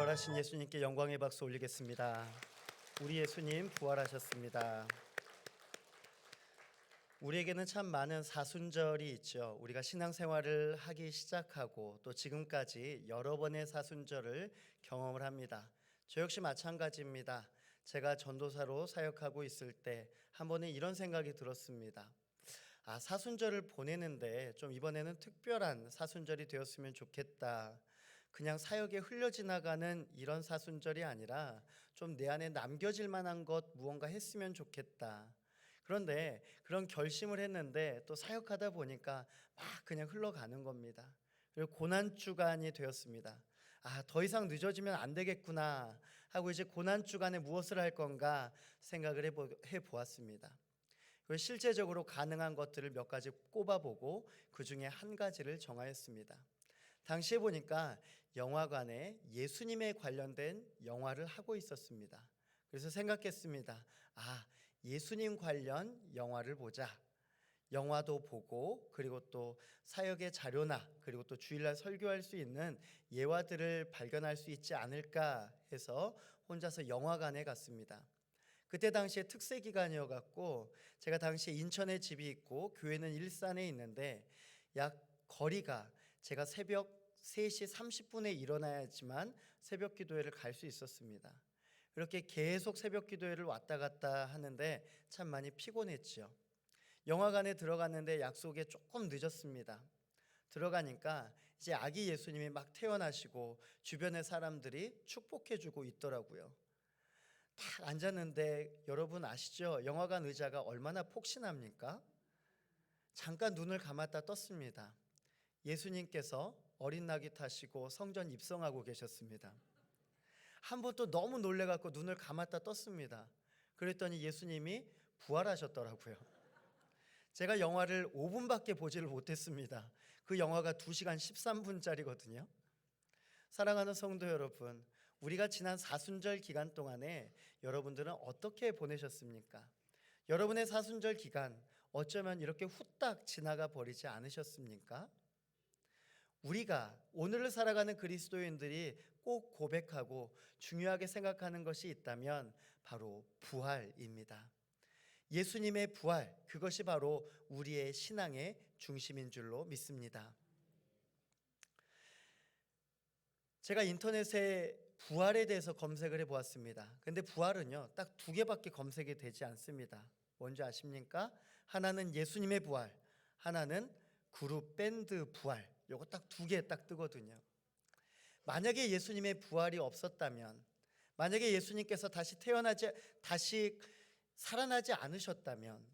부활하신 예수님께 영광의 박수 올리겠습니다. 우리 예수님 부활하셨습니다. 우리에게는 참 많은 사순절이 있죠. 우리가 신앙생활을 하기 시작하고 또 지금까지 여러 번의 사순절을 경험을 합니다. 저 역시 마찬가지입니다. 제가 전도사로 사역하고 있을 때 한 번은 이런 생각이 들었습니다. 사순절을 보내는데 좀 이번에는 특별한 사순절이 되었으면 좋겠다. 그냥 사역에 흘려 지나가는 이런 사순절이 아니라 좀 내 안에 남겨질 만한 것 무언가 했으면 좋겠다. 그런데 그런 결심을 했는데 또 사역하다 보니까 막 그냥 흘러가는 겁니다. 그리고 고난주간이 되었습니다. 더 이상 늦어지면 안 되겠구나 하고 이제 고난주간에 무엇을 할 건가 생각을 해보았습니다. 실제적으로 가능한 것들을 몇 가지 꼽아보고 그 중에 한 가지를 정하였습니다. 당시에 보니까 영화관에 예수님에 관련된 영화를 하고 있었습니다. 그래서 생각했습니다. 예수님 관련 영화를 보자. 영화도 보고 그리고 또 사역의 자료나 그리고 또 주일날 설교할 수 있는 예화들을 발견할 수 있지 않을까 해서 혼자서 영화관에 갔습니다. 그때 당시에 특세 기간이어갖고 제가 당시에 인천에 집이 있고 교회는 일산에 있는데 약 거리가 제가 새벽 3시 30분에 일어나야지만 새벽 기도회를 갈 수 있었습니다. 이렇게 계속 새벽 기도회를 왔다 갔다 하는데 참 많이 피곤했죠. 영화관에 들어갔는데 약속에 조금 늦었습니다. 들어가니까 이제 아기 예수님이 막 태어나시고 주변의 사람들이 축복해주고 있더라고요. 딱 앉았는데 여러분 아시죠? 영화관 의자가 얼마나 폭신합니까? 잠깐 눈을 감았다 떴습니다. 예수님께서 어린 낙이 타시고 성전 입성하고 계셨습니다. 한 번 또 너무 놀래갖고 눈을 감았다 떴습니다. 그랬더니 예수님이 부활하셨더라고요. 제가 영화를 5분밖에 보지를 못했습니다. 그 영화가 2시간 13분짜리거든요. 사랑하는 성도 여러분, 우리가 지난 사순절 기간 동안에 여러분들은 어떻게 보내셨습니까? 여러분의 사순절 기간 어쩌면 이렇게 후딱 지나가 버리지 않으셨습니까? 우리가 오늘을 살아가는 그리스도인들이 꼭 고백하고 중요하게 생각하는 것이 있다면 바로 부활입니다. 예수님의 부활, 그것이 바로 우리의 신앙의 중심인 줄로 믿습니다. 제가 인터넷에 부활에 대해서 검색을 해보았습니다. 근데 부활은요, 딱 2개밖에 검색이 되지 않습니다. 뭔지 아십니까? 하나는 예수님의 부활, 하나는 그룹 밴드 부활. 요거 딱 2개 딱 뜨거든요. 만약에 예수님의 부활이 없었다면, 만약에 예수님께서 다시 살아나지 않으셨다면,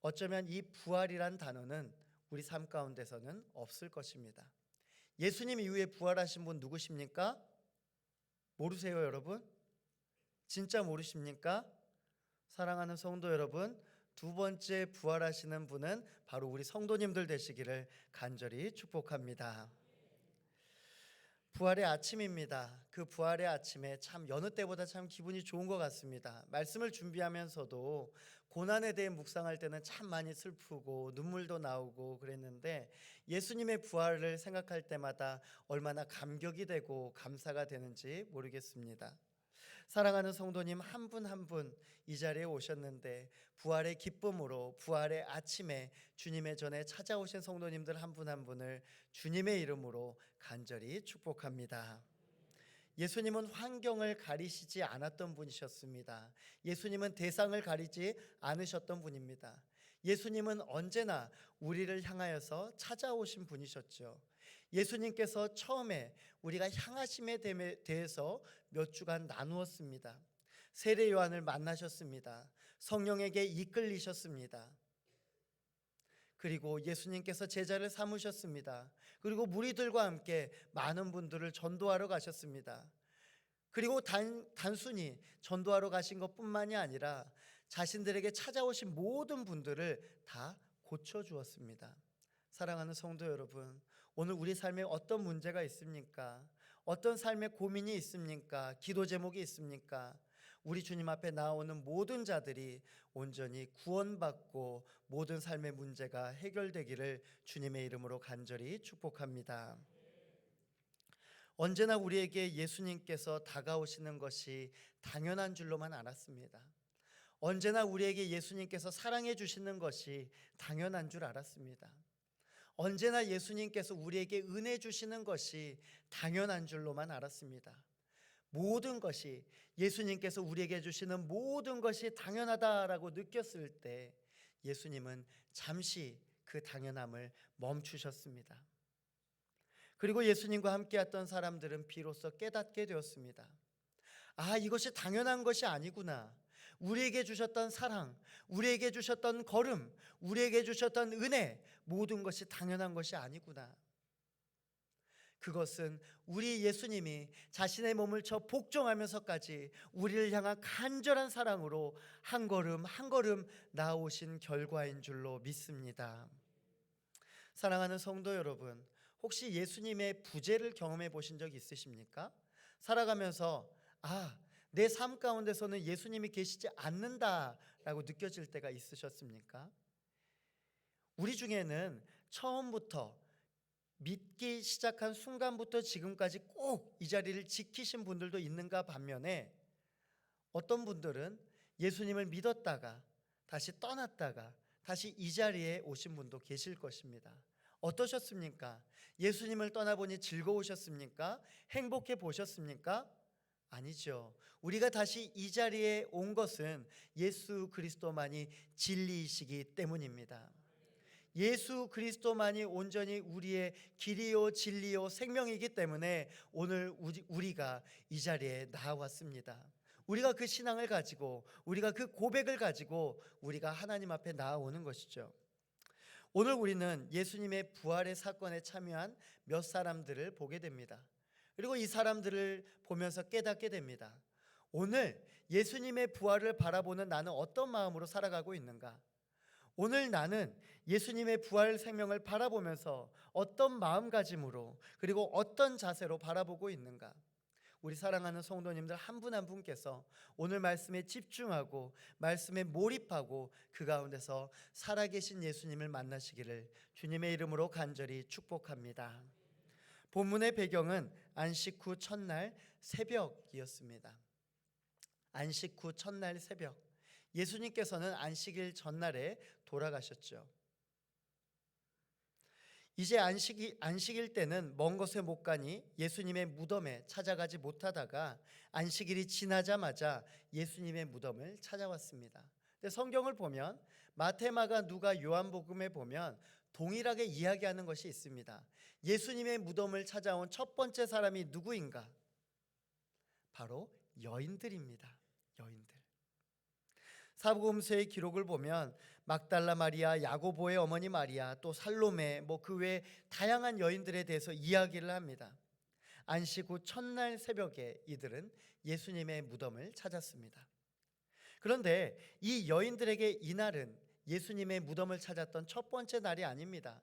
어쩌면 이 부활이란 단어는 우리 삶 가운데서는 없을 것입니다. 예수님 이후에 부활하신 분 누구십니까? 모르세요, 여러분? 진짜 모르십니까? 사랑하는 성도 여러분, 2번째 부활하시는 분은 바로 우리 성도님들 되시기를 간절히 축복합니다. 부활의 아침입니다. 그 부활의 아침에 참 여느 때보다 참 기분이 좋은 것 같습니다. 말씀을 준비하면서도 고난에 대해 묵상할 때는 참 많이 슬프고 눈물도 나오고 그랬는데 예수님의 부활을 생각할 때마다 얼마나 감격이 되고 감사가 되는지 모르겠습니다. 사랑하는 성도님 한 분 한 분 이 자리에 오셨는데 부활의 기쁨으로 부활의 아침에 주님의 전에 찾아오신 성도님들 한 분 한 분을 주님의 이름으로 간절히 축복합니다. 예수님은 환경을 가리시지 않았던 분이셨습니다. 예수님은 대상을 가리지 않으셨던 분입니다. 예수님은 언제나 우리를 향하여서 찾아오신 분이셨죠. 예수님께서 처음에 우리가 향하심에 대해서 몇 주간 나누었습니다. 세례 요한을 만나셨습니다. 성령에게 이끌리셨습니다. 그리고 예수님께서 제자를 삼으셨습니다. 그리고 무리들과 함께 많은 분들을 전도하러 가셨습니다. 그리고 단순히 전도하러 가신 것뿐만이 아니라 자신들에게 찾아오신 모든 분들을 다 고쳐주었습니다. 사랑하는 성도 여러분, 오늘 우리 삶에 어떤 문제가 있습니까? 어떤 삶의 고민이 있습니까? 기도 제목이 있습니까? 우리 주님 앞에 나오는 모든 자들이 온전히 구원받고 모든 삶의 문제가 해결되기를 주님의 이름으로 간절히 축복합니다. 언제나 우리에게 예수님께서 다가오시는 것이 당연한 줄로만 알았습니다. 언제나 우리에게 예수님께서 사랑해 주시는 것이 당연한 줄 알았습니다. 언제나 예수님께서 우리에게 은혜 주시는 것이 당연한 줄로만 알았습니다. 모든 것이, 예수님께서 우리에게 주시는 모든 것이 당연하다라고 느꼈을 때 예수님은 잠시 그 당연함을 멈추셨습니다. 그리고 예수님과 함께했던 사람들은 비로소 깨닫게 되었습니다. 아, 이것이 당연한 것이 아니구나. 우리에게 주셨던 사랑, 우리에게 주셨던 걸음, 우리에게 주셨던 은혜, 모든 것이 당연한 것이 아니구나. 그것은 우리 예수님이 자신의 몸을 쳐 복종하면서까지 우리를 향한 간절한 사랑으로 한 걸음 한 걸음 나아오신 결과인 줄로 믿습니다. 사랑하는 성도 여러분, 혹시 예수님의 부재를 경험해 보신 적 있으십니까? 살아가면서 내 삶 가운데서는 예수님이 계시지 않는다라고 느껴질 때가 있으셨습니까? 우리 중에는 처음부터 믿기 시작한 순간부터 지금까지 꼭 이 자리를 지키신 분들도 있는가 반면에, 어떤 분들은 예수님을 믿었다가 다시 떠났다가 다시 이 자리에 오신 분도 계실 것입니다. 어떠셨습니까? 예수님을 떠나보니 즐거우셨습니까? 행복해 보셨습니까? 아니죠. 우리가 다시 이 자리에 온 것은 예수 그리스도만이 진리이시기 때문입니다. 예수 그리스도만이 온전히 우리의 길이요 진리요 생명이기 때문에 오늘 우리가 이 자리에 나왔습니다. 우리가 그 신앙을 가지고, 우리가 그 고백을 가지고 우리가 하나님 앞에 나아오는 것이죠. 오늘 우리는 예수님의 부활의 사건에 참여한 몇 사람들을 보게 됩니다. 그리고 이 사람들을 보면서 깨닫게 됩니다. 오늘 예수님의 부활을 바라보는 나는 어떤 마음으로 살아가고 있는가? 오늘 나는 예수님의 부활 생명을 바라보면서 어떤 마음가짐으로, 그리고 어떤 자세로 바라보고 있는가? 우리 사랑하는 성도님들 한 분 한 분께서 오늘 말씀에 집중하고 말씀에 몰입하고 그 가운데서 살아계신 예수님을 만나시기를 주님의 이름으로 간절히 축복합니다. 본문의 배경은 안식 후 첫날 새벽이었습니다. 안식 후 첫날 새벽, 예수님께서는 안식일 전날에 돌아가셨죠. 이제 안식일 때는 먼 곳에 못 가니 예수님의 무덤에 찾아가지 못하다가 안식일이 지나자마자 예수님의 무덤을 찾아왔습니다. 근데 성경을 보면 마태, 마가, 누가, 요한복음에 보면 동일하게 이야기하는 것이 있습니다. 예수님의 무덤을 찾아온 첫 번째 사람이 누구인가? 바로 여인들입니다. 여인들. 사복음서의 기록을 보면 막달라 마리아, 야고보의 어머니 마리아, 또 살로메, 그 외 다양한 여인들에 대해서 이야기를 합니다. 안식 후 첫날 새벽에 이들은 예수님의 무덤을 찾았습니다. 그런데 이 여인들에게 이날은 예수님의 무덤을 찾았던 첫 번째 날이 아닙니다.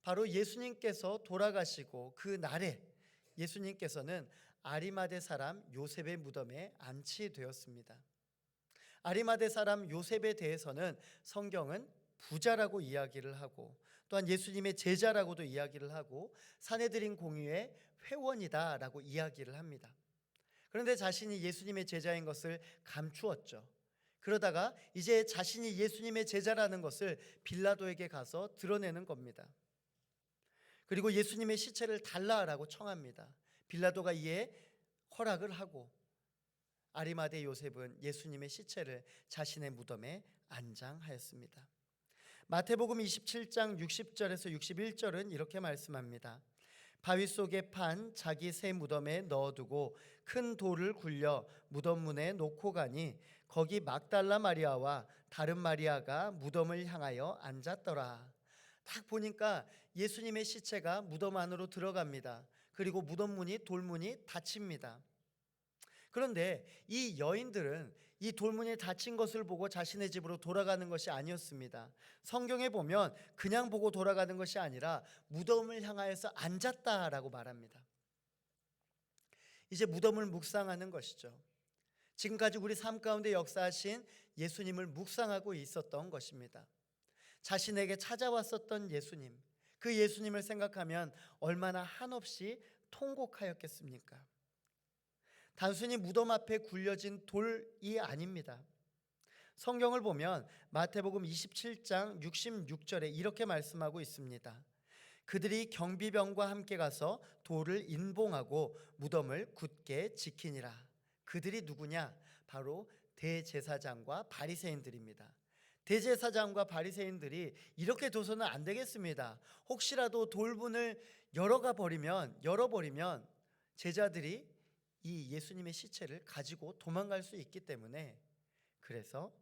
바로 예수님께서 돌아가시고 그 날에 예수님께서는 아리마대 사람 요셉의 무덤에 안치되었습니다. 아리마대 사람 요셉에 대해서는 성경은 부자라고 이야기를 하고, 또한 예수님의 제자라고도 이야기를 하고, 산헤드린 공의회 회원이다라고 이야기를 합니다. 그런데 자신이 예수님의 제자인 것을 감추었죠. 그러다가 이제 자신이 예수님의 제자라는 것을 빌라도에게 가서 드러내는 겁니다. 그리고 예수님의 시체를 달라라고 청합니다. 빌라도가 이에 허락을 하고 아리마대 요셉은 예수님의 시체를 자신의 무덤에 안장하였습니다. 마태복음 27장 60절에서 61절은 이렇게 말씀합니다. 바위 속에 판 자기 새 무덤에 넣어두고 큰 돌을 굴려 무덤 문에 놓고 가니 거기 막달라 마리아와 다른 마리아가 무덤을 향하여 앉았더라. 딱 보니까 예수님의 시체가 무덤 안으로 들어갑니다. 그리고 무덤 문이, 돌문이 닫힙니다. 그런데 이 여인들은 이 돌문이 닫힌 것을 보고 자신의 집으로 돌아가는 것이 아니었습니다. 성경에 보면 그냥 보고 돌아가는 것이 아니라 무덤을 향하여서 앉았다라고 말합니다. 이제 무덤을 묵상하는 것이죠. 지금까지 우리 삶 가운데 역사하신 예수님을 묵상하고 있었던 것입니다. 자신에게 찾아왔었던 예수님, 그 예수님을 생각하면 얼마나 한없이 통곡하였겠습니까? 단순히 무덤 앞에 굴려진 돌이 아닙니다. 성경을 보면 마태복음 27장 66절에 이렇게 말씀하고 있습니다. 그들이 경비병과 함께 가서 돌을 인봉하고 무덤을 굳게 지키니라. 그들이 누구냐? 바로 대제사장과 바리새인들입니다. 대제사장과 바리새인들이 이렇게 둬서는 안 되겠습니다. 혹시라도 돌문을 열어버리면 제자들이 이 예수님의 시체를 가지고 도망갈 수 있기 때문에, 그래서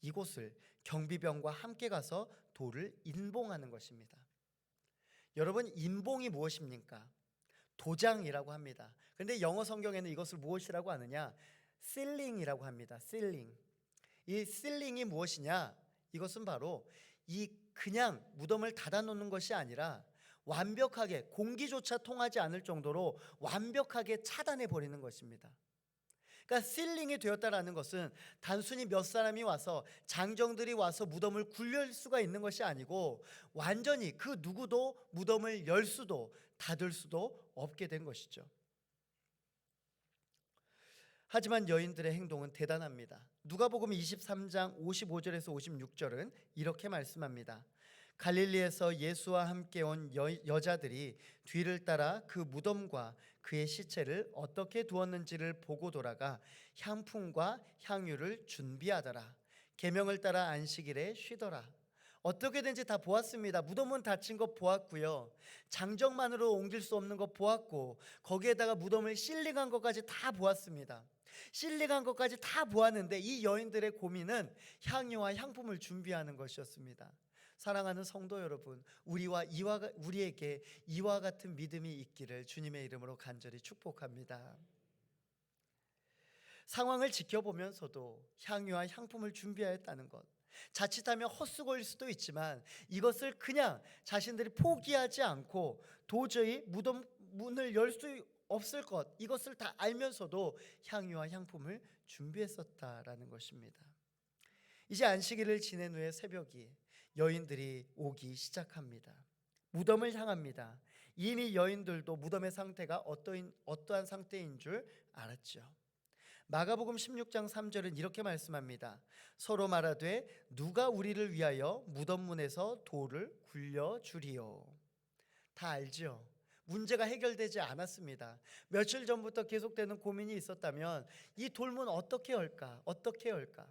이곳을 경비병과 함께 가서 돌을 인봉하는 것입니다. 여러분, 인봉이 무엇입니까? 도장이라고 합니다. 그런데 영어 성경에는 이것을 무엇이라고 하느냐? 실링이라고 합니다. 실링. 이 실링이 무엇이냐? 이것은 바로 이 그냥 무덤을 닫아 놓는 것이 아니라 완벽하게, 공기조차 통하지 않을 정도로 완벽하게 차단해 버리는 것입니다. 그러니까 실링이 되었다라는 것은 단순히 몇 사람이 와서, 장정들이 와서 무덤을 굴릴 수가 있는 것이 아니고 완전히 그 누구도 무덤을 열 수도 닫을 수도 없게 된 것이죠. 하지만 여인들의 행동은 대단합니다. 누가복음 23장 55절에서 56절은 이렇게 말씀합니다. 갈릴리에서 예수와 함께 온 여자들이 뒤를 따라 그 무덤과 그의 시체를 어떻게 두었는지를 보고 돌아가 향품과 향유를 준비하더라. 계명을 따라 안식일에 쉬더라. 어떻게든지 다 보았습니다. 무덤은 닫힌 것 보았고요, 장정만으로 옮길 수 없는 것 보았고, 거기에다가 무덤을 실링한 것까지 다 보았습니다. 실링한 것까지 다 보았는데 이 여인들의 고민은 향유와 향품을 준비하는 것이었습니다. 사랑하는 성도 여러분, 우리에게 이와 같은 믿음이 있기를 주님의 이름으로 간절히 축복합니다. 상황을 지켜보면서도 향유와 향품을 준비하였다는 것, 자칫하면 헛수고일 수도 있지만 이것을 그냥 자신들이 포기하지 않고 도저히 무덤 문을 열 수 없을 것, 이것을 다 알면서도 향유와 향품을 준비했었다라는 것입니다. 이제 안식일을 지낸 후에 새벽이 여인들이 오기 시작합니다. 무덤을 향합니다. 이미 여인들도 무덤의 상태가 어떠한 상태인 줄 알았죠. 마가복음 16장 3절은 이렇게 말씀합니다. 서로 말하되 누가 우리를 위하여 무덤 문에서 돌을 굴려주리요. 다 알죠? 문제가 해결되지 않았습니다. 며칠 전부터 계속되는 고민이 있었다면 이 돌문 어떻게 열까? 어떻게 열까?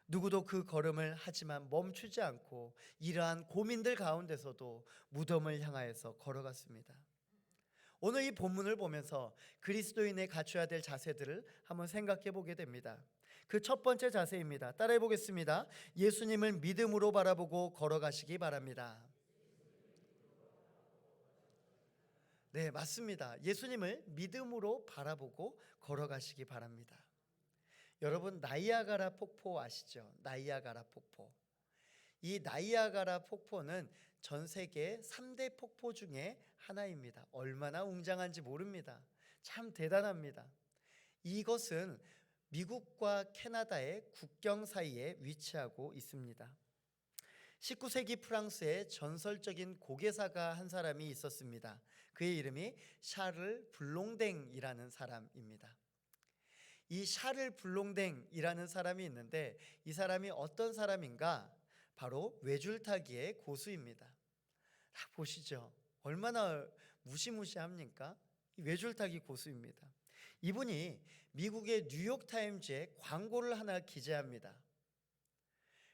누구도 그 걸음을 하지만 멈추지 않고 이러한 고민들 가운데서도 무덤을 향하여서 걸어갔습니다. 오늘 이 본문을 보면서 그리스도인의 갖춰야 될 자세들을 한번 생각해 보게 됩니다. 그 첫 번째 자세입니다. 따라해 보겠습니다. 예수님을 믿음으로 바라보고 걸어가시기 바랍니다. 네, 맞습니다. 예수님을 믿음으로 바라보고 걸어가시기 바랍니다. 여러분, 나이아가라 폭포 아시죠? 나이아가라 폭포. 이 나이아가라 폭포는 전 세계 3대 폭포 중에 하나입니다. 얼마나 웅장한지 모릅니다. 참 대단합니다. 이것은 미국과 캐나다의 국경 사이에 위치하고 있습니다. 19세기 프랑스에 전설적인 고개사가 한 사람이 있었습니다. 그의 이름이 샤를 블롱댕이라는 사람입니다. 이 샤를 블롱댕이라는 사람이 있는데 이 사람이 어떤 사람인가? 바로 외줄타기의 고수입니다. 다 보시죠. 얼마나 무시무시합니까? 외줄타기 고수입니다. 이분이 미국의 뉴욕타임즈에 광고를 하나 기재합니다.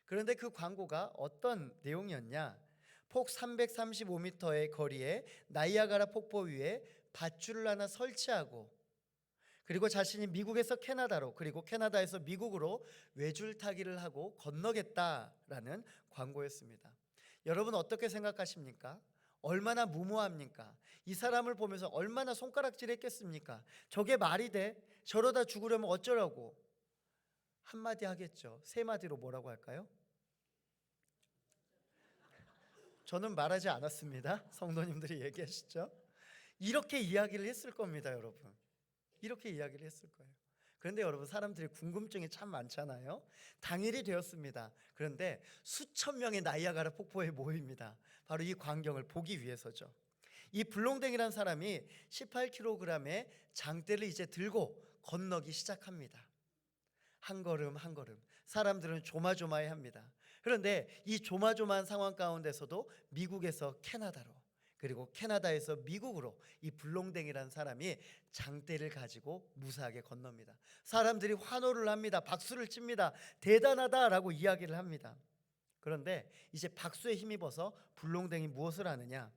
그런데 그 광고가 어떤 내용이었냐? 폭 335m의 거리에 나이아가라 폭포 위에 밧줄을 하나 설치하고, 그리고 자신이 미국에서 캐나다로, 그리고 캐나다에서 미국으로 외줄타기를 하고 건너겠다라는 광고였습니다. 여러분, 어떻게 생각하십니까? 얼마나 무모합니까? 이 사람을 보면서 얼마나 손가락질했겠습니까? 저게 말이 돼? 저러다 죽으려면 어쩌라고? 한마디 하겠죠. 세 마디로 뭐라고 할까요? 저는 말하지 않았습니다. 성도님들이 얘기하시죠. 이렇게 이야기를 했을 겁니다, 여러분. 이렇게 이야기를 했을 거예요. 그런데 여러분, 사람들이 궁금증이 참 많잖아요. 당일이 되었습니다. 그런데 수천 명의 나이아가라 폭포에 모입니다. 바로 이 광경을 보기 위해서죠. 이 불롱댕이란 사람이 18kg의 장대를 이제 들고 건너기 시작합니다. 한 걸음 한 걸음. 사람들은 조마조마해합니다. 그런데 이 조마조마한 상황 가운데서도 미국에서 캐나다로, 그리고 캐나다에서 미국으로 이 불롱댕이라는 사람이 장대를 가지고 무사하게 건넙니다. 사람들이 환호를 합니다. 박수를 칩니다. 대단하다라고 이야기를 합니다. 그런데 이제 박수에 힘입어서 불롱댕이 무엇을 하느냐?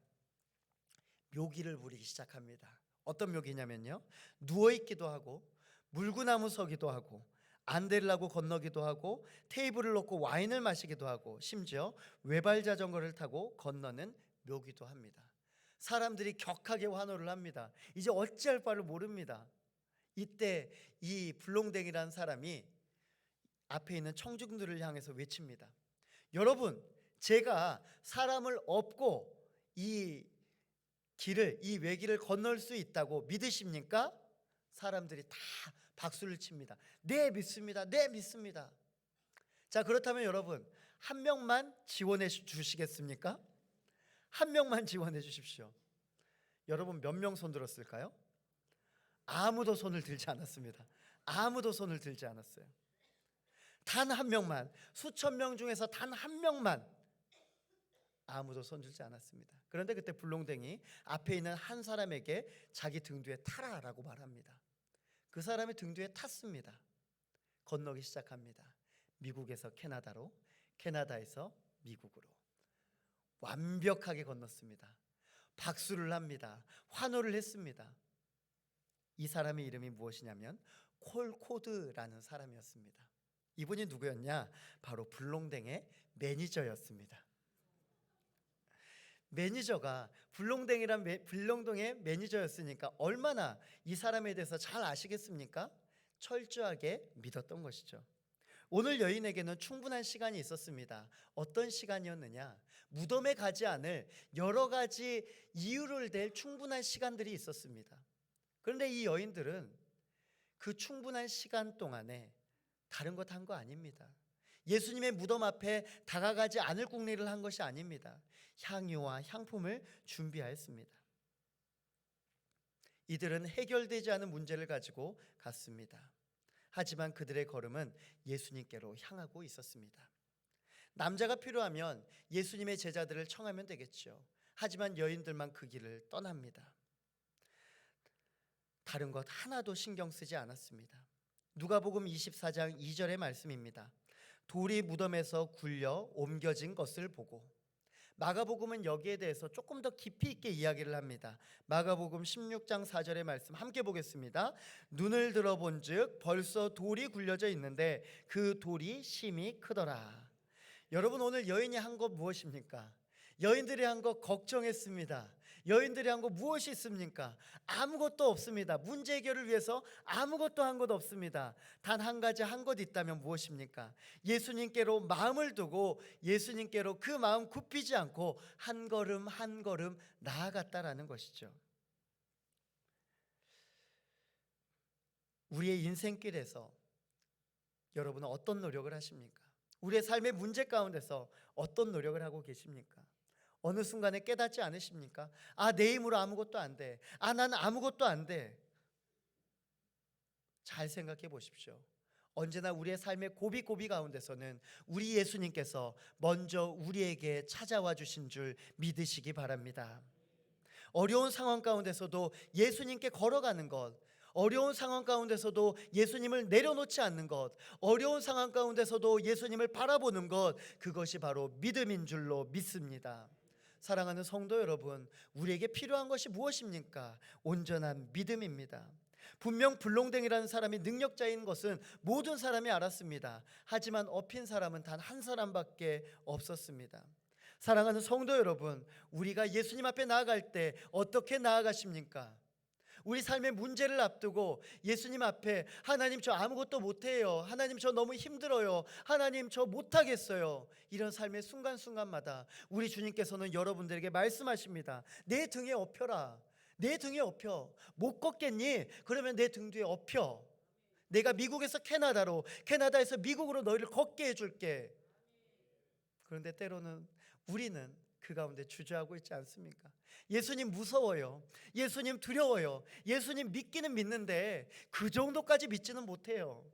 묘기를 부리기 시작합니다. 어떤 묘기냐면요, 누워있기도 하고 물구나무 서기도 하고 안대를 하고 건너기도 하고 테이블을 놓고 와인을 마시기도 하고 심지어 외발 자전거를 타고 건너는 묘기도 합니다. 사람들이 격하게 환호를 합니다. 이제 어찌할 바를 모릅니다. 이때 이 불롱댕이라는 사람이 앞에 있는 청중들을 향해서 외칩니다. 여러분, 제가 사람을 업고 이 길을, 이 외길을 건널 수 있다고 믿으십니까? 사람들이 다 박수를 칩니다. 네, 믿습니다. 네, 믿습니다. 자, 그렇다면 여러분, 한 명만 지원해 주시겠습니까? 한 명만 지원해 주십시오. 여러분, 몇 명 손 들었을까요? 아무도 손을 들지 않았습니다. 아무도 손을 들지 않았어요. 단 한 명만, 수천 명 중에서 단 한 명만 아무도 손 들지 않았습니다. 그런데 그때 불롱댕이 앞에 있는 한 사람에게 자기 등 뒤에 타라라고 말합니다. 그 사람이 등 뒤에 탔습니다. 건너기 시작합니다. 미국에서 캐나다로, 캐나다에서 미국으로 완벽하게 건넜습니다. 박수를 합니다. 환호를 했습니다. 이 사람의 이름이 무엇이냐면 콜코드라는 사람이었습니다. 이분이 누구였냐? 바로 불롱댕의 매니저였습니다. 매니저가 불롱댕의 매니저였으니까 얼마나 이 사람에 대해서 잘 아시겠습니까? 철저하게 믿었던 것이죠. 오늘 여인에게는 충분한 시간이 있었습니다. 어떤 시간이었느냐? 무덤에 가지 않을 여러 가지 이유를 댈 충분한 시간들이 있었습니다. 그런데 이 여인들은 그 충분한 시간 동안에 다른 것 한 거 아닙니다. 예수님의 무덤 앞에 다가가지 않을 궁리를 한 것이 아닙니다. 향유와 향품을 준비하였습니다. 이들은 해결되지 않은 문제를 가지고 갔습니다. 하지만 그들의 걸음은 예수님께로 향하고 있었습니다. 남자가 필요하면 예수님의 제자들을 청하면 되겠죠. 하지만 여인들만 그 길을 떠납니다. 다른 것 하나도 신경 쓰지 않았습니다. 누가복음 24장 2절의 말씀입니다. 돌이 무덤에서 굴려 옮겨진 것을 보고. 마가복음은 여기에 대해서 조금 더 깊이 있게 이야기를 합니다. 마가복음 16장 4절의 말씀 함께 보겠습니다. 눈을 들어본즉 벌써 돌이 굴려져 있는데 그 돌이 심히 크더라. 여러분, 오늘 여인이 한 것 무엇입니까? 여인들이 한 것 걱정했습니다. 여인들이 한 거 무엇이 있습니까? 아무것도 없습니다. 문제 해결을 위해서 아무것도 한 것 없습니다. 단 한 가지 한 것 있다면 무엇입니까? 예수님께로 마음을 두고 예수님께로 그 마음 굽히지 않고 한 걸음 한 걸음 나아갔다라는 것이죠. 우리의 인생길에서 여러분은 어떤 노력을 하십니까? 우리의 삶의 문제 가운데서 어떤 노력을 하고 계십니까? 어느 순간에 깨닫지 않으십니까? 아, 내 힘으로 아무것도 안 돼. 아, 난 아무것도 안 돼. 잘 생각해 보십시오. 언제나 우리의 삶의 고비 가운데서는 우리 예수님께서 먼저 우리에게 찾아와 주신 줄 믿으시기 바랍니다. 어려운 상황 가운데서도 예수님께 걸어가는 것, 어려운 상황 가운데서도 예수님을 내려놓지 않는 것, 어려운 상황 가운데서도 예수님을 바라보는 것, 그것이 바로 믿음인 줄로 믿습니다. 사랑하는 성도 여러분, 우리에게 필요한 것이 무엇입니까? 온전한 믿음입니다. 분명 불롱댕이라는 사람이 능력자인 것은 모든 사람이 알았습니다. 하지만 업힌 사람은 단 한 사람밖에 없었습니다. 사랑하는 성도 여러분, 우리가 예수님 앞에 나아갈 때 어떻게 나아가십니까? 우리 삶의 문제를 앞두고 예수님 앞에 하나님 저 아무것도 못해요. 하나님 저 너무 힘들어요. 하나님 저 못하겠어요. 이런 삶의 순간순간마다 우리 주님께서는 여러분들에게 말씀하십니다. 내 등에 업혀라. 내 등에 업혀. 못 걷겠니? 그러면 내 등 뒤에 업혀. 내가 미국에서 캐나다로, 캐나다에서 미국으로 너희를 걷게 해줄게. 그런데 때로는 우리는 그 가운데 주저하고 있지 않습니까? 예수님 무서워요. 예수님 두려워요. 예수님 믿기는 믿는데 그 정도까지 믿지는 못해요.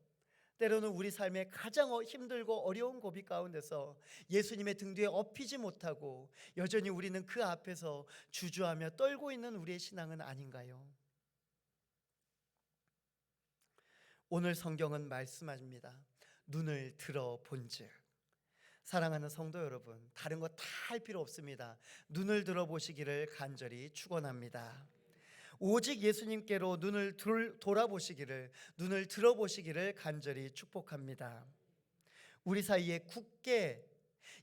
때로는 우리 삶의 가장 힘들고 어려운 고비 가운데서 예수님의 등 뒤에 업히지 못하고 여전히 우리는 그 앞에서 주저하며 떨고 있는 우리의 신앙은 아닌가요? 오늘 성경은 말씀합니다. 눈을 들어본즉. 사랑하는 성도 여러분, 다른 거 다 할 필요 없습니다. 눈을 들어보시기를 간절히 축원합니다. 오직 예수님께로 눈을 돌아보시기를, 눈을 들어보시기를 간절히 축복합니다. 우리 사이에 굳게,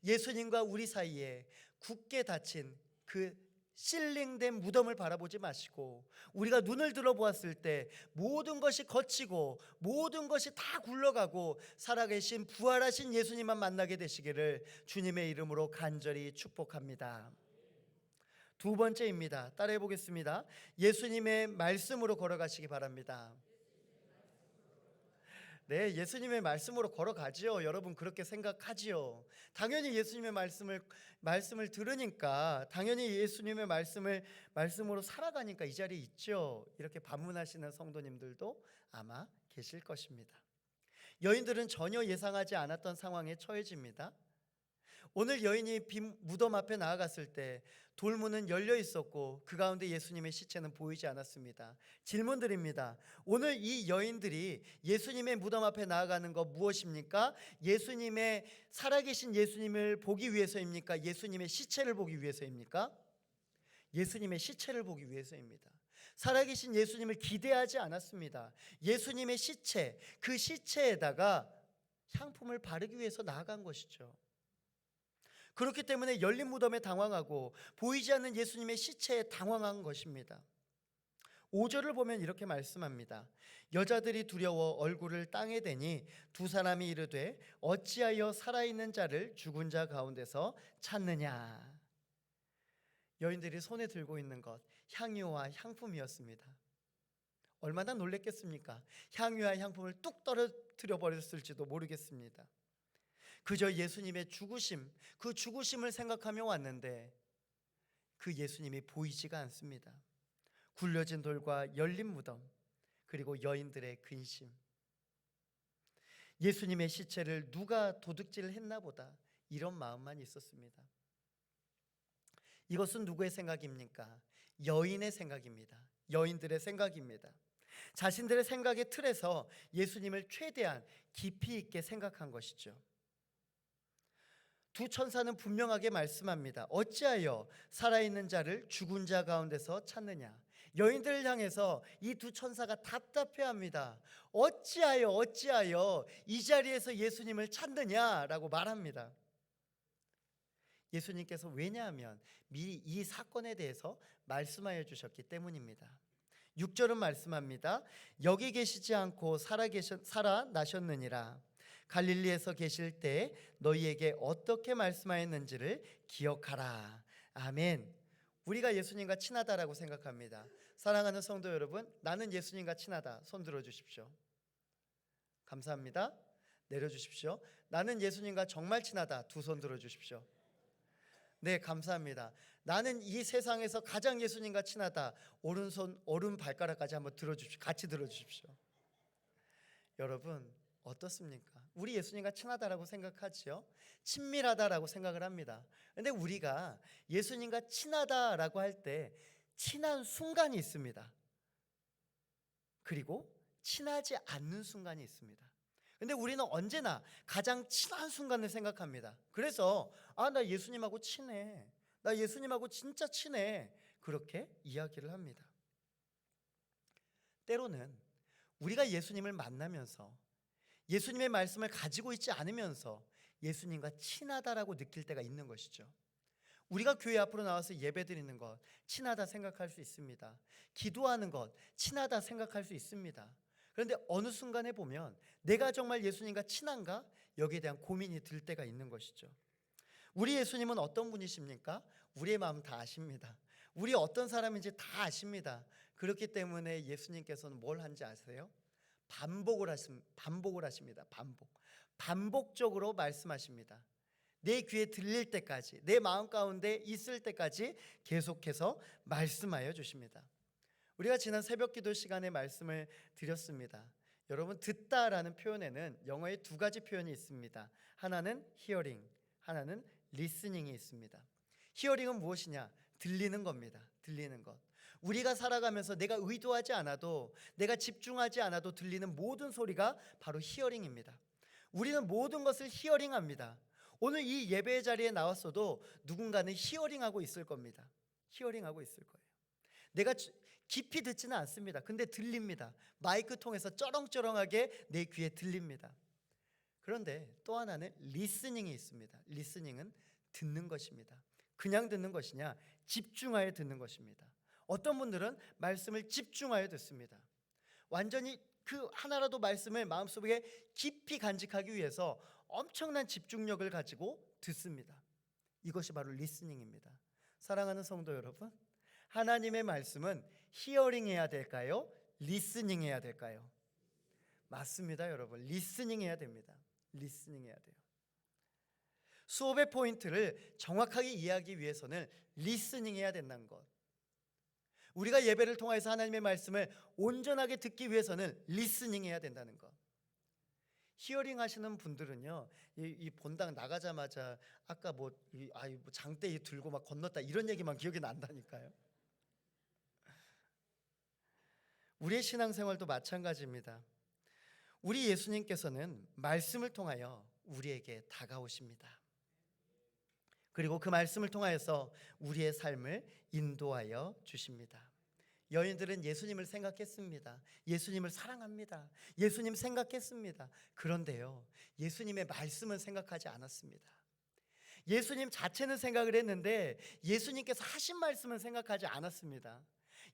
예수님과 우리 사이에 굳게 닫힌 그 실링된 무덤을 바라보지 마시고 우리가 눈을 들어보았을 때 모든 것이 거치고 모든 것이 다 굴러가고 살아계신 부활하신 예수님만 만나게 되시기를 주님의 이름으로 간절히 축복합니다. 두 번째입니다. 따라해 보겠습니다. 예수님의 말씀으로 걸어가시기 바랍니다. 네, 예수님의 말씀으로 걸어가지요. 여러분 그렇게 생각하지요. 당연히 예수님의 말씀을 들으니까, 당연히 예수님의 말씀으로 살아가니까 이 자리에 있죠. 이렇게 반문하시는 성도님들도 아마 계실 것입니다. 여인들은 전혀 예상하지 않았던 상황에 처해집니다. 오늘 여인이 빈 무덤 앞에 나아갔을 때 돌문은 열려 있었고 그 가운데 예수님의 시체는 보이지 않았습니다. 질문 드립니다. 오늘 이 여인들이 예수님의 무덤 앞에 나아가는 것 무엇입니까? 예수님의, 살아계신 예수님을 보기 위해서입니까? 예수님의 시체를 보기 위해서입니까? 예수님의 시체를 보기 위해서입니다. 살아계신 예수님을 기대하지 않았습니다. 예수님의 시체, 그 시체에다가 향품을 바르기 위해서 나아간 것이죠. 그렇기 때문에 열린 무덤에 당황하고 보이지 않는 예수님의 시체에 당황한 것입니다. 5절을 보면 이렇게 말씀합니다. 여자들이 두려워 얼굴을 땅에 대니 두 사람이 이르되 어찌하여 살아있는 자를 죽은 자 가운데서 찾느냐. 여인들이 손에 들고 있는 것, 향유와 향품이었습니다. 얼마나 놀랬겠습니까? 향유와 향품을 뚝 떨어뜨려 버렸을지도 모르겠습니다. 그저 예수님의 죽으심, 그 죽으심을 생각하며 왔는데 그 예수님이 보이지가 않습니다. 굴려진 돌과 열린 무덤, 그리고 여인들의 근심. 예수님의 시체를 누가 도둑질을 했나 보다, 이런 마음만 있었습니다. 이것은 누구의 생각입니까? 여인의 생각입니다. 여인들의 생각입니다. 자신들의 생각의 틀에서 예수님을 최대한 깊이 있게 생각한 것이죠. 두 천사는 분명하게 말씀합니다. 어찌하여 살아있는 자를 죽은 자 가운데서 찾느냐. 여인들을 향해서 이 두 천사가 답답해합니다. 어찌하여 이 자리에서 예수님을 찾느냐라고 말합니다. 예수님께서 왜냐하면 미리 이 사건에 대해서 말씀하여 주셨기 때문입니다. 6절은 말씀합니다. 여기 계시지 않고 살아나셨느니라. 갈릴리에서 계실 때 너희에게 어떻게 말씀하였는지를 기억하라. 아멘. 우리가 예수님과 친하다라고 생각합니다. 사랑하는 성도 여러분, 나는 예수님과 친하다. 손 들어 주십시오. 감사합니다. 내려 주십시오. 나는 예수님과 정말 친하다. 두 손 들어 주십시오. 네, 감사합니다. 나는 이 세상에서 가장 예수님과 친하다. 오른손, 오른 발가락까지 한번 들어 주십시오. 같이 들어 주십시오. 여러분 어떻습니까? 우리 예수님과 친하다라고 생각하지요? 친밀하다라고 생각을 합니다. 그런데 우리가 예수님과 친하다라고 할 때 친한 순간이 있습니다. 그리고 친하지 않는 순간이 있습니다. 근데 우리는 언제나 가장 친한 순간을 생각합니다. 그래서 나 예수님하고 친해. 나 예수님하고 진짜 친해. 그렇게 이야기를 합니다. 때로는 우리가 예수님을 만나면서 예수님의 말씀을 가지고 있지 않으면서 예수님과 친하다라고 느낄 때가 있는 것이죠. 우리가 교회 앞으로 나와서 예배드리는 것 친하다 생각할 수 있습니다. 기도하는 것 친하다 생각할 수 있습니다. 그런데 어느 순간에 보면 내가 정말 예수님과 친한가? 여기에 대한 고민이 들 때가 있는 것이죠. 우리 예수님은 어떤 분이십니까? 우리의 마음 다 아십니다. 우리 어떤 사람인지 다 아십니다. 그렇기 때문에 예수님께서는 뭘 한지 아세요? 반복을 하십니다. 반복적으로 말씀하십니다. 내 귀에 들릴 때까지, 내 마음 가운데 있을 때까지 계속해서 말씀하여 주십니다. 우리가 지난 새벽 기도 시간에 말씀을 드렸습니다. 여러분, 듣다라는 표현에는 영어에 두 가지 표현이 있습니다. 하나는 hearing, 하나는 listening이 있습니다. hearing은 무엇이냐? 들리는 겁니다. 들리는 것. 우리가 살아가면서 내가 의도하지 않아도, 내가 집중하지 않아도 들리는 모든 소리가 바로 히어링입니다. 우리는 모든 것을 히어링합니다. 오늘 이 예배의 자리에 나왔어도 누군가는 히어링하고 있을 겁니다. 히어링하고 있을 거예요. 내가 깊이 듣지는 않습니다. 근데 들립니다. 마이크 통해서 쩌렁쩌렁하게 내 귀에 들립니다. 그런데 또 하나는 리스닝이 있습니다. 리스닝은 듣는 것입니다. 그냥 듣는 것이냐? 집중하여 듣는 것입니다. 어떤 분들은 말씀을 집중하여 듣습니다. 완전히 그 하나라도 말씀을 마음속에 깊이 간직하기 위해서 엄청난 집중력을 가지고 듣습니다. 이것이 바로 리스닝입니다. 사랑하는 성도 여러분, 하나님의 말씀은 히어링 해야 될까요? 리스닝 해야 될까요? 맞습니다, 여러분. 리스닝 해야 됩니다. 리스닝 해야 돼요. 수업의 포인트를 정확하게 이해하기 위해서는 리스닝 해야 된다는 것. 우리가 예배를 통해서 하나님의 말씀을 온전하게 듣기 위해서는 리스닝 해야 된다는 것. 히어링 하시는 분들은요, 이 본당 나가자마자 아까 뭐 장대 들고 막 건넜다 이런 얘기만 기억이 난다니까요. 우리의 신앙생활도 마찬가지입니다. 우리 예수님께서는 말씀을 통하여 우리에게 다가오십니다. 그리고 그 말씀을 통하여서 우리의 삶을 인도하여 주십니다. 여인들은 예수님을 생각했습니다. 예수님을 사랑합니다. 예수님 생각했습니다. 그런데요, 예수님의 말씀은 생각하지 않았습니다. 예수님 자체는 생각을 했는데 예수님께서 하신 말씀은 생각하지 않았습니다.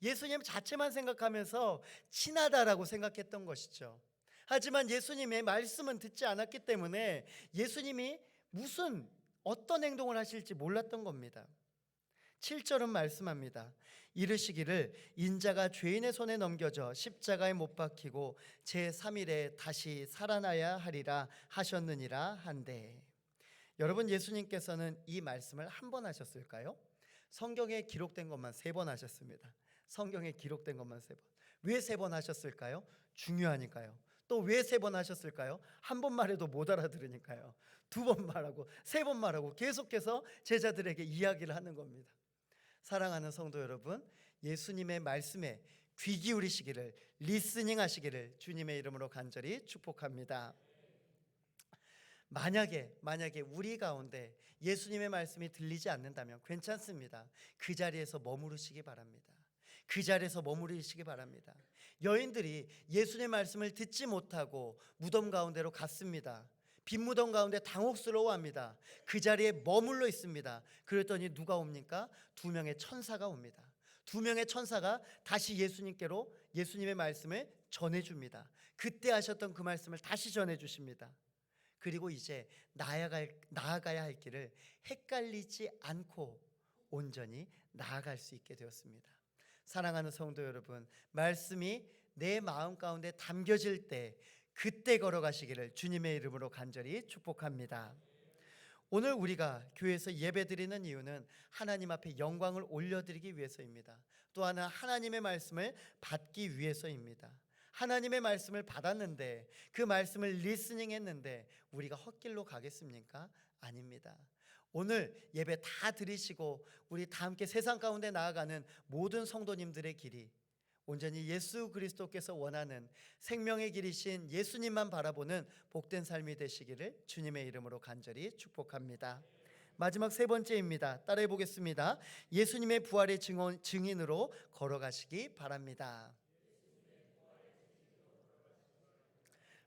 예수님 자체만 생각하면서 친하다라고 생각했던 것이죠. 하지만 예수님의 말씀은 듣지 않았기 때문에 예수님이 어떤 행동을 하실지 몰랐던 겁니다. 7절은 말씀합니다. 이르시기를 인자가 죄인의 손에 넘겨져 십자가에 못 박히고 제3일에 다시 살아나야 하리라 하셨느니라 한데, 여러분, 예수님께서는 이 말씀을 한 번 하셨을까요? 성경에 기록된 것만 3번 하셨습니다. 성경에 기록된 것만 3번. 왜 3번 하셨을까요? 중요하니까요. 또 왜 3번 하셨을까요? 한 번 말해도 못 알아들으니까요. 2번 말하고 3번 말하고 계속해서 제자들에게 이야기를 하는 겁니다. 사랑하는 성도 여러분, 예수님의 말씀에 귀 기울이시기를, 리스닝 하시기를 주님의 이름으로 간절히 축복합니다. 만약에 우리 가운데 예수님의 말씀이 들리지 않는다면 괜찮습니다. 그 자리에서 머무르시기 바랍니다. 그 자리에서 머무르시기 바랍니다. 여인들이 예수님의 말씀을 듣지 못하고 무덤 가운데로 갔습니다. 빈 무덤 가운데 당혹스러워합니다. 그 자리에 머물러 있습니다. 그랬더니 누가 옵니까? 2명의 천사가 옵니다. 2명의 천사가 다시 예수님께로 예수님의 말씀을 전해줍니다. 그때 하셨던 그 말씀을 다시 전해주십니다. 그리고 이제 나아가야 할 길을 헷갈리지 않고 온전히 나아갈 수 있게 되었습니다. 사랑하는 성도 여러분, 말씀이 내 마음 가운데 담겨질 때 그때 걸어가시기를 주님의 이름으로 간절히 축복합니다. 오늘 우리가 교회에서 예배드리는 이유는 하나님 앞에 영광을 올려드리기 위해서입니다. 또 하나 하나님의 말씀을 받기 위해서입니다. 하나님의 말씀을 받았는데 그 말씀을 리스닝 했는데 우리가 헛길로 가겠습니까? 아닙니다. 오늘 예배 다 드리시고 우리 다 함께 세상 가운데 나아가는 모든 성도님들의 길이 온전히 예수 그리스도께서 원하는 생명의 길이신 예수님만 바라보는 복된 삶이 되시기를 주님의 이름으로 간절히 축복합니다. 마지막 3번째입니다. 따라해 보겠습니다. 예수님의 부활의 증인으로 걸어가시기 바랍니다.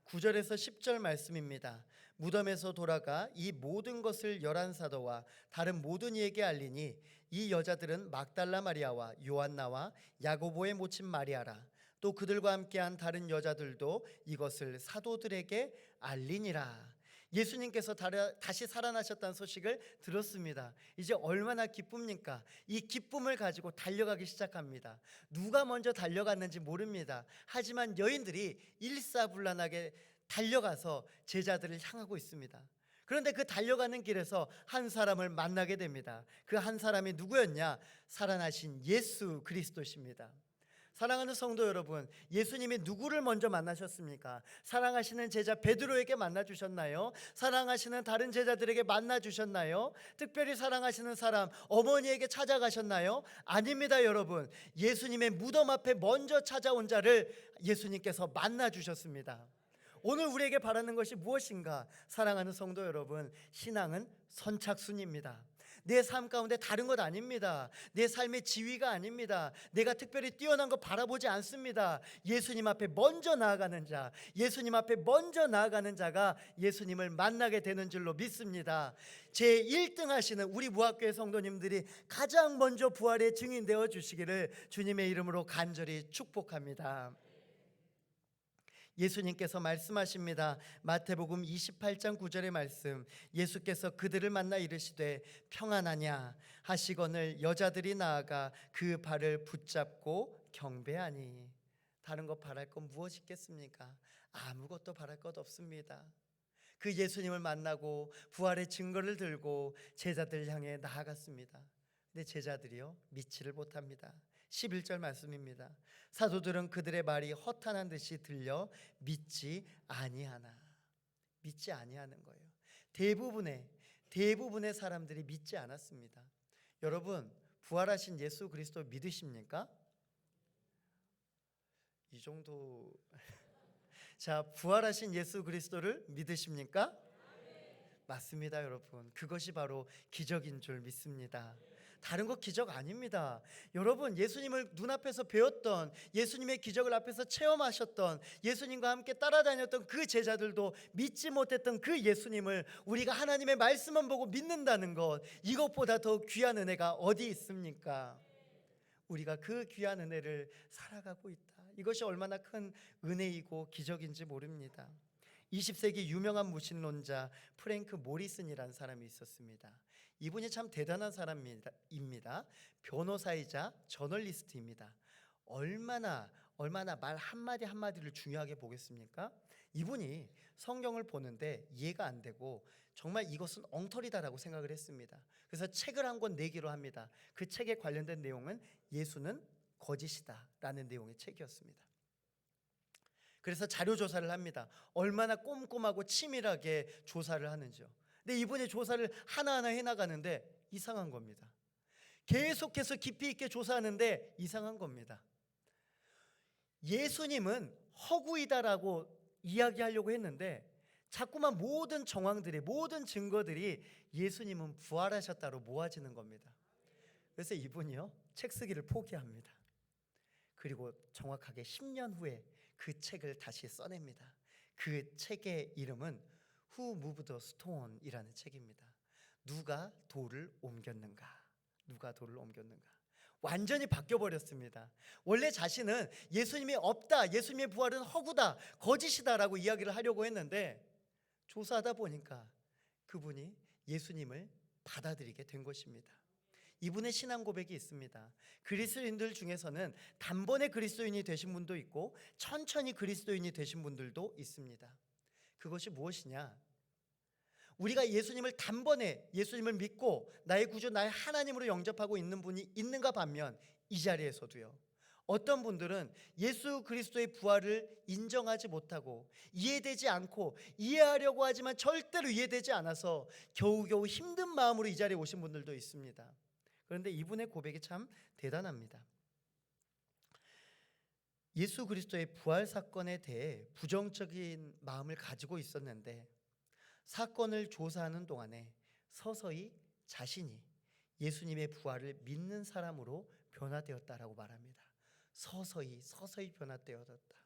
9절에서 10절 말씀입니다. 무덤에서 돌아가 이 모든 것을 11사도와 다른 모든 이에게 알리니 이 여자들은 막달라 마리아와 요한나와 야고보의 모친 마리아라. 또 그들과 함께한 다른 여자들도 이것을 사도들에게 알리니라. 예수님께서 다시 살아나셨다는 소식을 들었습니다. 이제 얼마나 기쁩니까? 이 기쁨을 가지고 달려가기 시작합니다. 누가 먼저 달려갔는지 모릅니다. 하지만 여인들이 일사불란하게 달려가서 제자들을 향하고 있습니다. 그런데 그 달려가는 길에서 한 사람을 만나게 됩니다. 그 한 사람이 누구였냐? 살아나신 예수 그리스도십니다. 사랑하는 성도 여러분, 예수님이 누구를 먼저 만나셨습니까? 사랑하시는 제자 베드로에게 만나 주셨나요? 사랑하시는 다른 제자들에게 만나 주셨나요? 특별히 사랑하시는 사람 어머니에게 찾아가셨나요? 아닙니다, 여러분. 예수님의 무덤 앞에 먼저 찾아온 자를 예수님께서 만나 주셨습니다. 오늘 우리에게 바라는 것이 무엇인가? 사랑하는 성도 여러분, 신앙은 선착순입니다. 내 삶 가운데 다른 것 아닙니다. 내 삶의 지위가 아닙니다. 내가 특별히 뛰어난 거 바라보지 않습니다. 예수님 앞에 먼저 나아가는 자, 예수님 앞에 먼저 나아가는 자가 예수님을 만나게 되는 줄로 믿습니다. 제 1등 하시는 우리 무학교의 성도님들이 가장 먼저 부활의 증인 되어 주시기를 주님의 이름으로 간절히 축복합니다. 예수님께서 말씀하십니다. 마태복음 28장 9절의 말씀, 예수께서 그들을 만나 이르시되 평안하냐 하시거늘 여자들이 나아가 그 발을 붙잡고 경배하니. 다른 것 바랄 건 무엇이 있겠습니까? 아무것도 바랄 것 없습니다. 그 예수님을 만나고 부활의 증거를 들고 제자들 향해 나아갔습니다. 근데 제자들이요, 믿지를 못합니다. 11절 말씀입니다. 사도들은 그들의 말이 허탄한 듯이 들려 믿지 아니하나. 믿지 아니하는 거예요. 대부분의 사람들이 믿지 않았습니다. 여러분, 부활하신 예수 그리스도 믿으십니까? 이 정도. 자, 부활하신 예수 그리스도를 믿으십니까? 맞습니다, 여러분. 그것이 바로 기적인 줄 믿습니다. 다른 거 기적 아닙니다. 여러분, 예수님을 눈앞에서 배웠던, 예수님의 기적을 앞에서 체험하셨던, 예수님과 함께 따라다녔던 그 제자들도 믿지 못했던 그 예수님을 우리가 하나님의 말씀만 보고 믿는다는 것, 이것보다 더 귀한 은혜가 어디 있습니까? 우리가 그 귀한 은혜를 살아가고 있다. 이것이 얼마나 큰 은혜이고 기적인지 모릅니다. 20세기 유명한 무신론자 프랭크 모리슨이라는 사람이 있었습니다. 이분이 참 대단한 사람입니다. 변호사이자 저널리스트입니다. 얼마나 말 한마디 한마디를 중요하게 보겠습니까? 이분이 성경을 보는데 이해가 안 되고 정말 이것은 엉터리다라고 생각을 했습니다. 그래서 책을 한 권 내기로 합니다. 그 책에 관련된 내용은 예수는 거짓이다라는 내용의 책이었습니다. 그래서 자료 조사를 합니다. 얼마나 꼼꼼하고 치밀하게 조사를 하는지요. 근데 이분이 조사를 하나하나 해나가는데 이상한 겁니다. 계속해서 깊이 있게 조사하는데 이상한 겁니다. 예수님은 허구이다라고 이야기하려고 했는데 자꾸만 모든 정황들이, 모든 증거들이 예수님은 부활하셨다로 모아지는 겁니다. 그래서 이분이요, 책 쓰기를 포기합니다. 그리고 정확하게 10년 후에 그 책을 다시 써냅니다. 그 책의 이름은 Who Moved the Stone이라는 책입니다. 누가 돌을 옮겼는가? 누가 돌을 옮겼는가? 완전히 바뀌어버렸습니다. 원래 자신은 예수님이 없다, 예수님의 부활은 허구다, 거짓이다라고 이야기를 하려고 했는데 조사하다 보니까 그분이 예수님을 받아들이게 된 것입니다. 이분의 신앙 고백이 있습니다. 그리스도인들 중에서는 단번에 그리스도인이 되신 분도 있고 천천히 그리스도인이 되신 분들도 있습니다. 그것이 무엇이냐? 우리가 예수님을 단번에 예수님을 믿고 나의 구주, 나의 하나님으로 영접하고 있는 분이 있는가 반면 이 자리에서도요, 어떤 분들은 예수 그리스도의 부활을 인정하지 못하고 이해되지 않고 이해하려고 하지만 절대로 이해되지 않아서 겨우겨우 힘든 마음으로 이 자리에 오신 분들도 있습니다. 그런데 이분의 고백이 참 대단합니다. 예수 그리스도의 부활 사건에 대해 부정적인 마음을 가지고 있었는데 사건을 조사하는 동안에 서서히 자신이 예수님의 부활을 믿는 사람으로 변화되었다라고 말합니다. 서서히 변화되었다.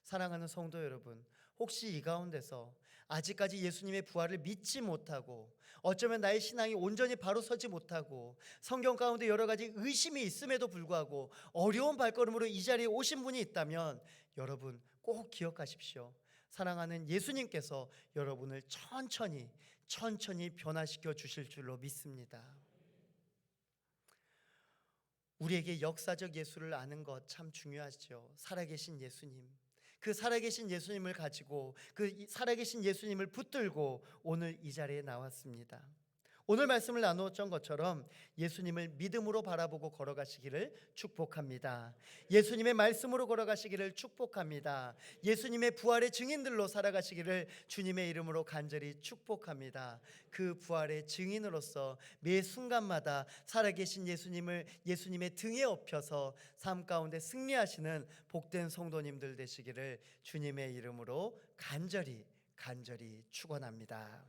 사랑하는 성도 여러분, 혹시 이 가운데서 아직까지 예수님의 부활을 믿지 못하고 어쩌면 나의 신앙이 온전히 바로 서지 못하고 성경 가운데 여러 가지 의심이 있음에도 불구하고 어려운 발걸음으로 이 자리에 오신 분이 있다면 여러분 꼭 기억하십시오. 사랑하는 예수님께서 여러분을 천천히 변화시켜 주실 줄로 믿습니다. 우리에게 역사적 예수를 아는 것 참 중요하죠. 살아계신 예수님, 그 살아계신 예수님을 가지고 그 살아계신 예수님을 붙들고 오늘 이 자리에 나왔습니다. 오늘 말씀을 나누었던 것처럼 예수님을 믿음으로 바라보고 걸어가시기를 축복합니다. 예수님의 말씀으로 걸어가시기를 축복합니다. 예수님의 부활의 증인들로 살아가시기를 주님의 이름으로 간절히 축복합니다. 그 부활의 증인으로서 매 순간마다 살아계신 예수님의 등에 업혀서 삶 가운데 승리하시는 복된 성도님들 되시기를 주님의 이름으로 간절히 축원합니다.